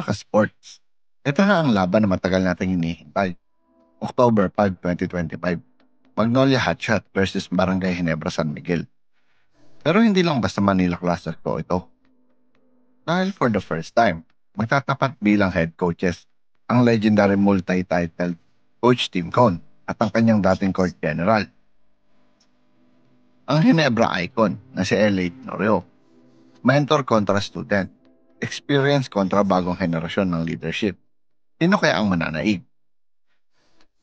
mga ka-sports. Ito na ang laban na matagal nating hinihintay. October 5, 2025. Magnolia Hotshot versus Barangay Ginebra San Miguel. Pero hindi lang basta Manila Classico ito. Dahil for the first time, magtatapat bilang head coaches ang legendary multi-titled Coach Tim Cone at ang kanyang dating court general, ang Ginebra icon na si L.A. Tenorio. Mentor kontra student, experience kontra bagong henerasyon ng leadership. Sino kaya ang mananaig?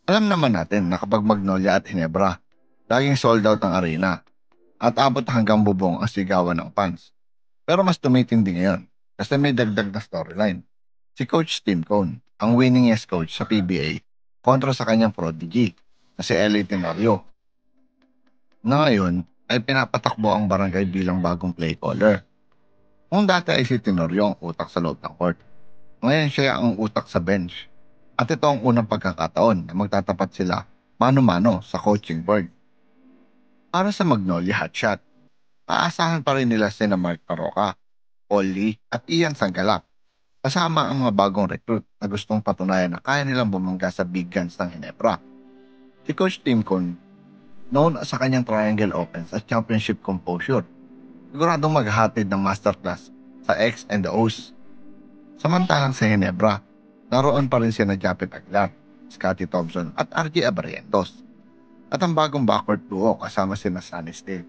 Alam naman natin na kapag Magnolia at Ginebra, laging sold out ang arena at abot hanggang bubong ang sigawan ng fans. Pero mas tumitindi ngayon kasi may dagdag na storyline. Si Coach Tim Cone, ang winningest coach sa PBA, kontra sa kanyang prodigy na si L.A. Tenorio, na ngayon ay pinapatakbo ang barangay bilang bagong play caller. Kung dati ay si Tenorio ang utak sa loob ng court, ngayon siya ang utak sa bench. At ito ang unang pagkakataon na magtatapat sila mano-mano sa coaching board. Para sa Magnolia Hotshot, aasahan pa rin nila sina Mark Taroca, Paul Lee at Ian Sanggalak, kasama ang mga bagong recruit na gustong patunayan na kaya nilang bumangga sa big guns ng Ginebra. Si Coach Tim Cone, known sa kanyang triangle offense at championship composure, siguradong maghahatid ng masterclass sa X and the O's. Samantalang sa Ginebra, naroon pa rin sina Japet Aguilar, Scotty Thompson at RJ Abarrientos, at ang bagong backcourt duo kasama sina Sunny Steele.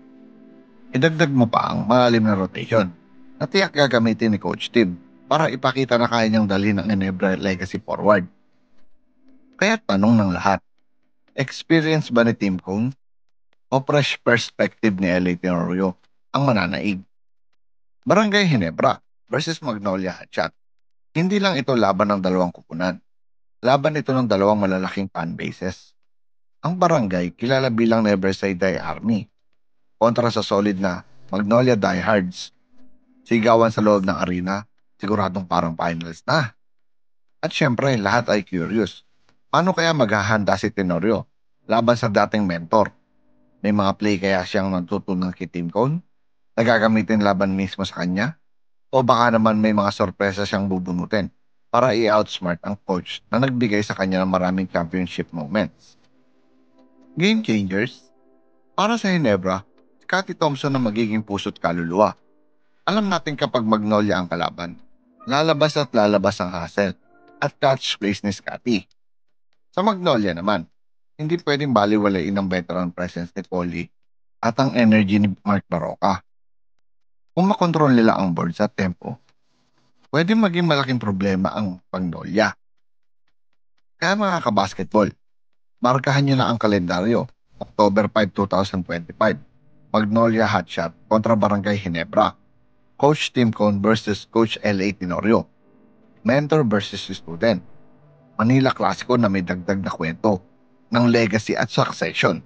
Idagdag mo pa ang malalim na rotation na tiyak gagamitin ni Coach Tim para ipakita na kaya niyang dalhin ang Ginebra legacy forward. Kaya tanong ng lahat, experience ba ni Tim Cone o fresh perspective ni L.A. Tenorio ang mananaig? Barangay Ginebra versus Magnolia Hotshot. Hindi lang ito laban ng dalawang kupunan. Laban ito ng dalawang malalaking fanbases. Ang barangay kilala bilang Neverside Die Army kontra sa solid na Magnolia Diehards. Sigawan sa loob ng arena, siguradong parang finals na. At syempre, lahat ay curious. Paano kaya maghahanda si Tenorio laban sa dating mentor? May mga play kaya siyang natutunan kay Tim Cone na gagamitin laban mismo sa kanya? O baka naman may mga sorpresa siyang bubunutin para i-outsmart ang coach na nagbigay sa kanya ng maraming championship moments. Game changers? Para sa Ginebra, Scotty Thompson ang magiging puso't kaluluwa. Alam natin kapag Magnolia ang kalaban, lalabas ang hustle at clutch plays ni Scotty. Sa Magnolia naman, hindi pwedeng baliwalain ang veteran presence ni Paulie at ang energy ni Mark Baroka. Kung makontrol nila ang board sa tempo, pwede maging malaking problema ang Magnolia. Kaya mga kabasketball, markahan nyo na ang kalendaryo. October 5, 2025. Magnolia Hotshot kontra Barangay Ginebra. Coach Tim Cone versus Coach L.A. Tenorio. Mentor versus student. Manila Classico na may dagdag na kwento ng legacy at succession.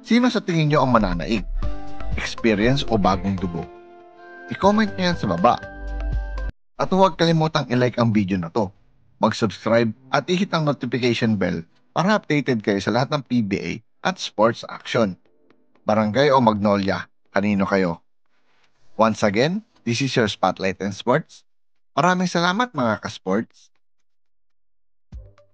Sino sa tingin nyo ang mananaig? Experience o bagong dugo? I-comment nyo yan sa baba. At huwag kalimutang i-like ang video na to. Mag-subscribe at i-hit ang notification bell para updated kayo sa lahat ng PBA at sports action. Barangay o Magnolia, kanino kayo? Once again, this is your Spotlight in Sports. Maraming salamat mga ka-sports.